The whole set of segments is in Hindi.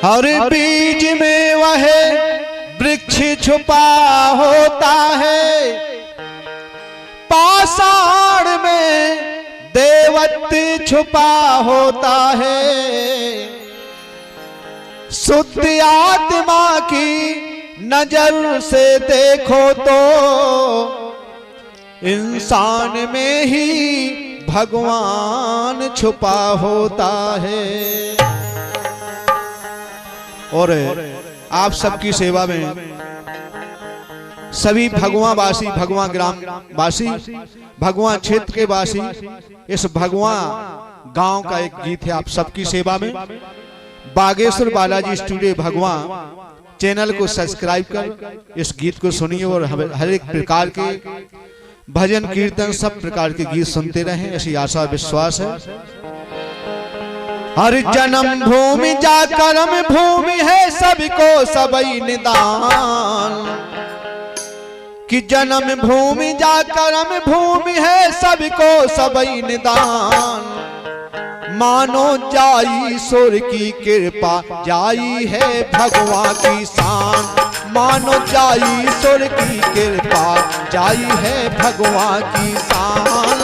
हर बीज में वह वृक्ष छुपा होता है, पाषाण में देवत्व छुपा होता है। शुद्ध आत्मा की नजर से देखो तो इंसान में ही भगवान छुपा होता है। और आप सबकी सेवा में सभी भगवान वासी, भगवान ग्राम वासी, भगवान क्षेत्र के वासी, इस भगवान गांव का एक गीत है आप सबकी सेवा में। बागेश्वर बालाजी स्टूडियो भगवान चैनल को सब्सक्राइब कर इस गीत को सुनिए और हर एक प्रकार के भजन कीर्तन सब प्रकार के गीत सुनते रहें, ऐसी आशा विश्वास है। हर जन्म भूमि जा कर्म भूमि है, सबको सबई निदान। कि जन्म भूमि जा कर्म भूमि है, सबको सबई निदान। मानो जाई ईश्वर की कृपा, जाई है भगवान की शान। मानो जाई ईश्वर की कृपा, जाई है भगवान की शान।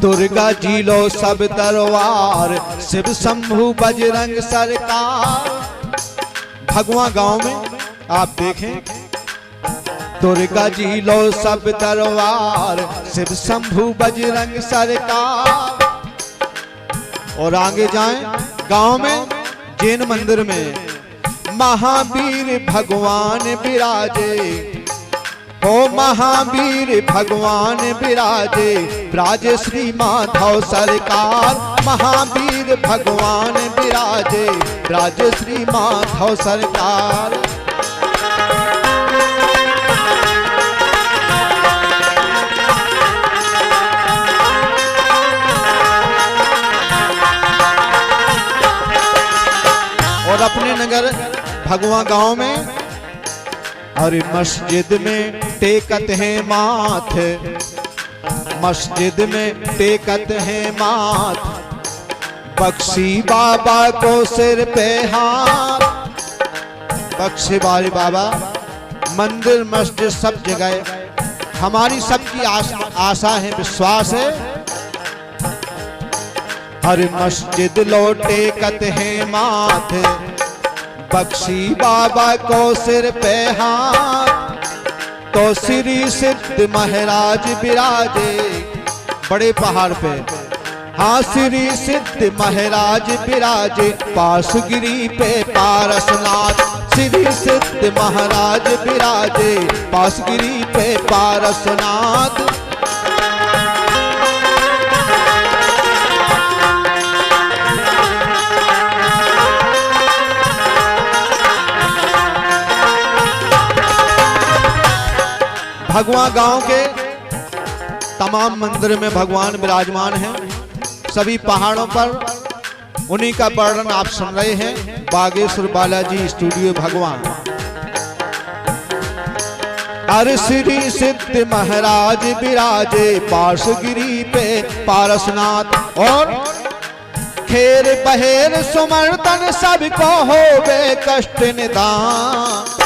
दुर्गा जी लो सब दरबार, शिव शंभु बजरंग सरकार। भगवान गांव में आप देखें, दुर्गा जी लो सब दरबार, शिव शंभु बजरंग सरकार। और आगे जाएं गांव में जैन मंदिर में महावीर भगवान विराजे। ओ महावीर भगवान विराजे, विराजे श्री माधव सरकार। महावीर भगवान विराजे, विराजे श्री माधव सरकार। और अपने नगर भगवान गांव में और मस्जिद में टेकत है माथ, मस्जिद में टेकत है माथ। बख्शी बाबा को सिर पे हाथ। बख्शी वाले बाबा मंदिर मस्जिद सब जगह हमारी सबकी आशा है, विश्वास है। हर मस्जिद लो टेकत है माथ, बख्शी बाबा को सिर पे हाथ। तो श्री सिद्ध महाराज विराजे बड़े पहाड़ पे। हाँ श्री सिद्ध महाराज विराजे, पासगिरी पे पारसनाथ। श्री सिद्ध महाराज विराजे, पासगिरी पे पारसनाथ। भगवान गांव के तमाम मंदिर में भगवान विराजमान हैं, सभी पहाड़ों पर उन्हीं का वर्णन आप सुन रहे हैं। बागेश्वर बालाजी स्टूडियो भगवान। अरे श्री सिद्ध महाराज विराजे, पार्श्वगिरी पे पारसनाथ। और खेर बहेर सुमर्तन सबको होवे कष्ट निदान।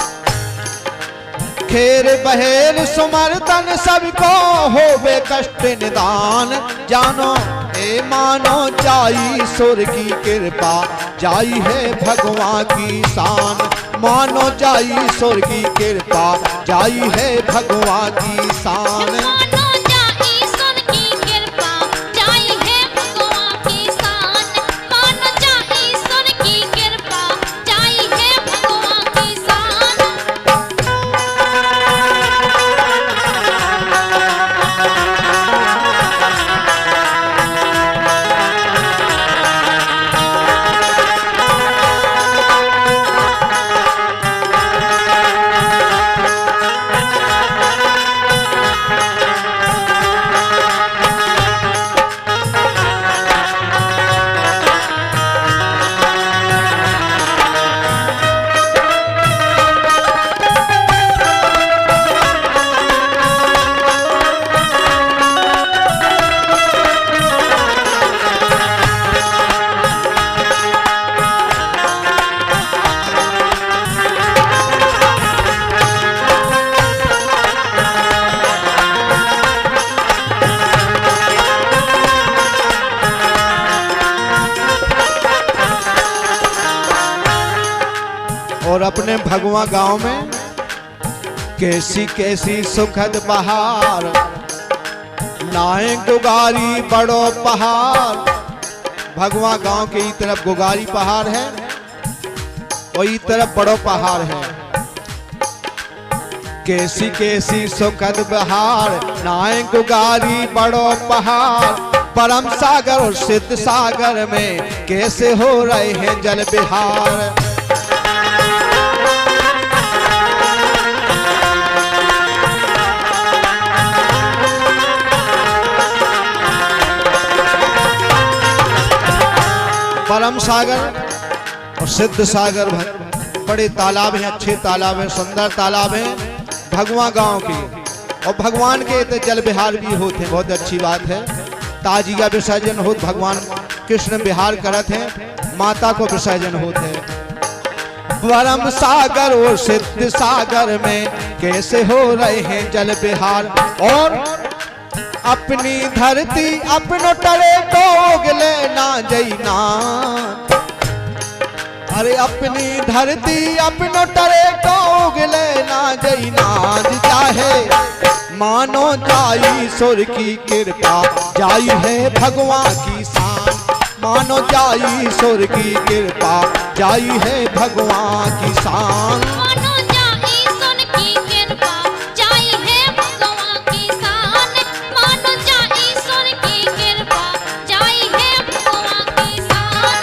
खेर बहेर सुमर्तन सबको होवे कष्ट निदान। जानो ए मानो जाई ईश्वर की कृपा, जाई है भगवान की शान। मानो जाई ईश्वर की कृपा, जाई है भगवान की शान। अपने भगवा गांव में कैसी कैसी सुखद बहार, नाए गुगारी बड़ो पहाड़। भगवा गांव के ई तरफ गुगारी पहाड़ है और ई तरफ बड़ो पहाड़ है। कैसी कैसी सुखद बहार, नाए गुगारी बड़ो पहाड़। परम सागर और सिद्ध सागर में कैसे हो रहे हैं जल बिहार। परम सागर और सिद्ध सागर बड़े तालाब हैं, अच्छे तालाब हैं, सुंदर तालाब हैं भगवा गांव के। और भगवान के तो जल बिहार भी होते हैं, बहुत अच्छी बात है। ताजिया विसर्जन हो, भगवान कृष्ण बिहार करत हैं, माता को विसर्जन होते हैं। परम सागर और सिद्ध सागर में कैसे हो रहे हैं जल बिहार। और अपनी धरती अपनो टरे डोगले ना जईना। अरे अपनी धरती अपनो टरे डोगले ना जईना। चाहे मानो जाई सुर की कृपा, जाई है भगवान की शान। मानो जाई सुर की कृपा, जाई है भगवान की शान। मानो जाई सुर की कृपा, जाई है भगवान की शान। मानो जाई सुर की कृपा, जाई है भगवान की शान।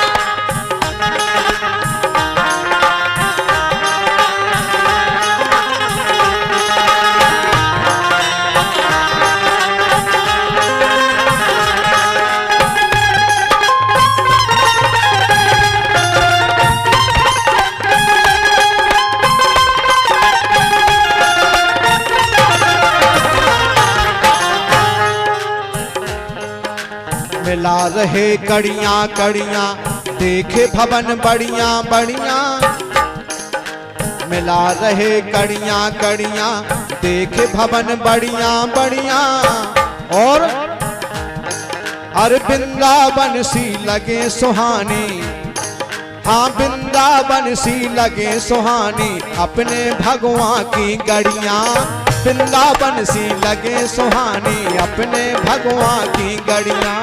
मिला रहे कड़ियां कड़ियां, देखे भवन बढ़िया बढ़िया। मिला रहे कड़ियां कड़ियां, देखे भवन बढ़िया बढ़िया। और अरे वृंदावन सी लगे सुहानी, हाँ वृंदावन सी लगे सुहानी। अपने भगवान की गड़ियां वृंदावन सी लगे सुहानी। अपने भगवान की गड़ियां।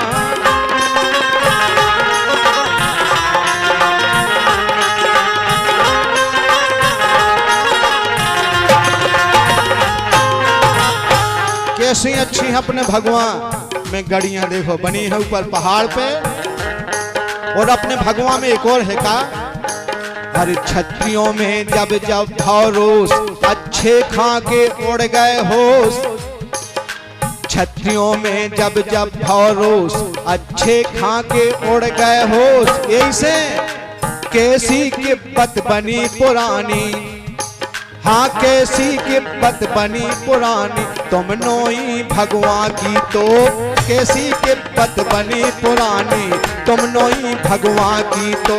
कैसी अच्छी है अपने भगवान में गड़ियां, देखो बनी है ऊपर पहाड़ पे। और अपने भगवान में एक और है का, अरे छत्रियों में जब जब भौरोस, अच्छे खा के उड़ गए होश। छत्रियों में जब जब भौरोस, अच्छे खा के उड़ गए होश। ऐसे कैसी किब्बत बनी पुरानी, हाँ कैसी किब्बत बनी पुरानी। तुम नोई भगवान की तो कैसी किब्बत बनी पुरानी। तुम नोई भगवान की तो।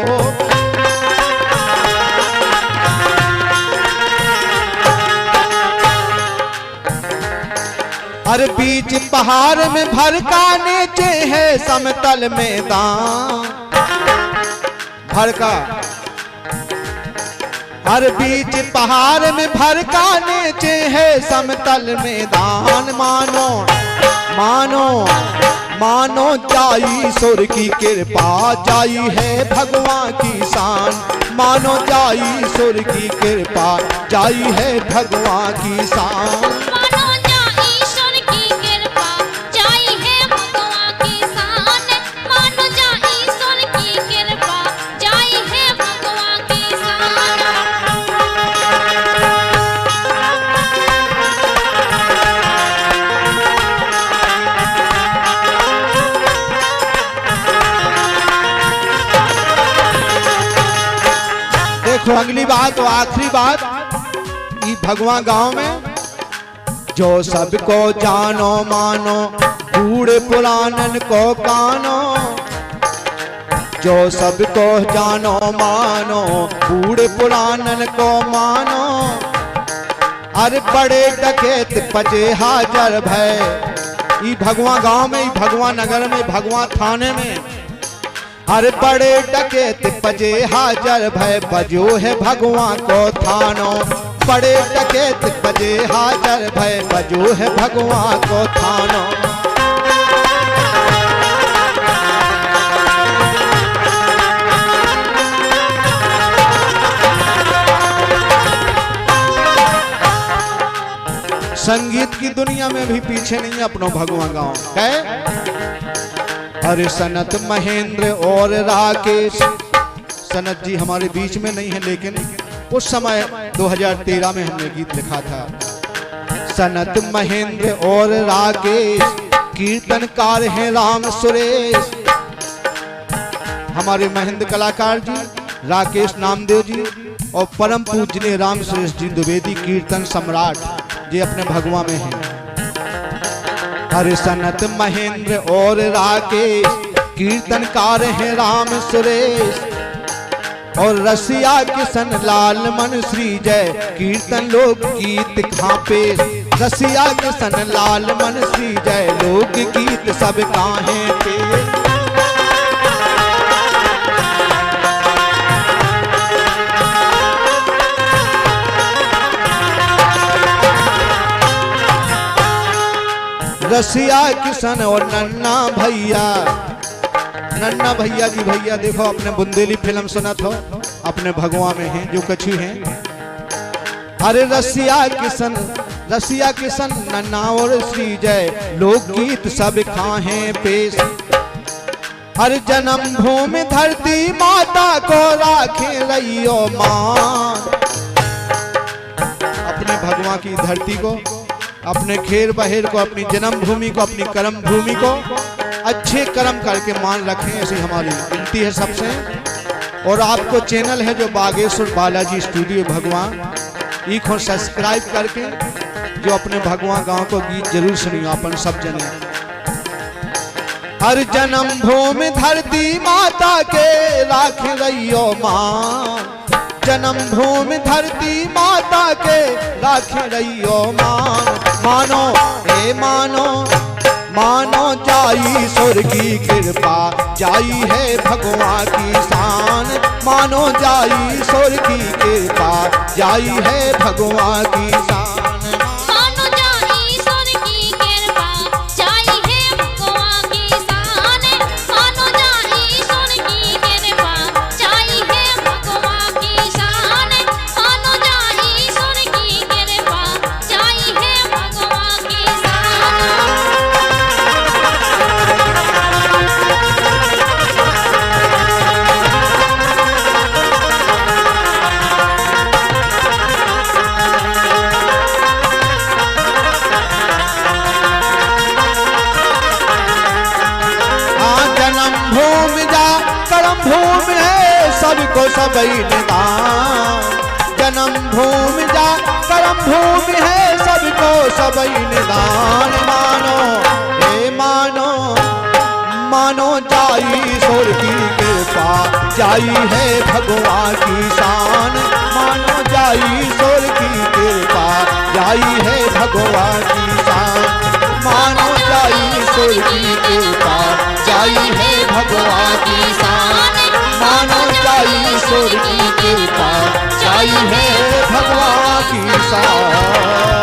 हर बीच पहाड़ में भरका, नीचे है समतल मैदान। भरका हर बीच पहाड़ में भरका, नीचे है समतल मैदान। मानो मानो मानो जाई सुर की कृपा, जाई है भगवान की शान। मानो जाई सुर की कृपा, जाई है भगवान की शान। मानो जाई सुर की कृपा, जाई है भगवान की शान। मानो जाई सुर की कृपा, जाई है भगवान की शान। देखो अगली बात और आखिरी बात, ई भगवान गांव में जो सबको जानो मानो, बूढ़े पुरानन को कानो। जो सबको जानो मानो, बूढ़े पुरानन को मानो। अरे बड़े डकैत पचे हाजर भय। ई भगवान गांव में, ई भगवान नगर में, भगवान थाने में अरे बड़े डकैत बजे हाजर भय बजो है भगवान को थानो। बड़े डकैत बजे हाजर भय बजो है भगवान को थानो। संगीत की दुनिया में भी पीछे नहीं है अपनो भगवान गांव है। अरे सनत महेंद्र और राकेश, सनत जी हमारे बीच में नहीं है लेकिन उस समय 2013 में हमने गीत लिखा था। सनत महेंद्र और राकेश कीर्तनकार हैं राम सुरेश। हमारे महेंद्र कलाकार जी, राकेश नामदेव जी और परम पूजनीय राम सुरेश जी द्विवेदी कीर्तन सम्राट जी अपने भगवा में हैं। हरे सनत महेंद्र और राकेश कीर्तनकार हैं राम सुरेश। और रसिया किशन लाल मन श्री जय कीर्तन लोक गीत खापे। रसिया किशन लाल मन श्री जय लोक गीत सब काहे पे। रसिया किशन और नन्ना भैया जी, भैया देखो अपने बुंदेली फिल्म सुनत हो, अपने भगवा में हैं जो कछु हैं। अरे रसिया किशन नन्ना और श्री जय लोकगीत सब खाहे पेश। हर जन्म भूमि धरती माता को राखे रहियो मान। अपने भगवा की धरती को, अपने खेर बहेर को, अपनी जन्म भूमि को, अपनी कर्म भूमि को अच्छे कर्म करके मान रखें, ऐसी हमारी विनती है सबसे। और आपको चैनल है जो बागेश्वर बालाजी स्टूडियो भगवान, इसको सब्सक्राइब करके जो अपने भगवान गांव को गीत जरूर सुनियो अपन सब जने। हर जन्म भूमि धरती माता के राख रहियो मान। जन्म भूमि धरती माता के राख रहियो मान। मानो हे मानो, मानो जाई सुर की कृपा, जाई है भगवान की शान। मानो जाई सुर की कृपा, जाई है भगवान की शान। मानो जाई सुर की कृपा, जाई है भगवान की शान। मानो जाई सुर की कृपा, जाई है भगवान की शान। मानो जाई सुर की कृपा, जाई है भगवान की शान। भूमि है सबको सबई निदान। जन्म भूमि जा कर्म भूमि है सबको सबई निदान। मानो हे मानो, मानो जाई सुर की कृपा, जाई है भगवान की शान। मानो जाई सुर की कृपा, जाई है भगवान की शान। मानो जाई सुर की कृपा, जाई है भगवान की शान। मानो जाई सुर की कृपा, जाई है भगवान की शान।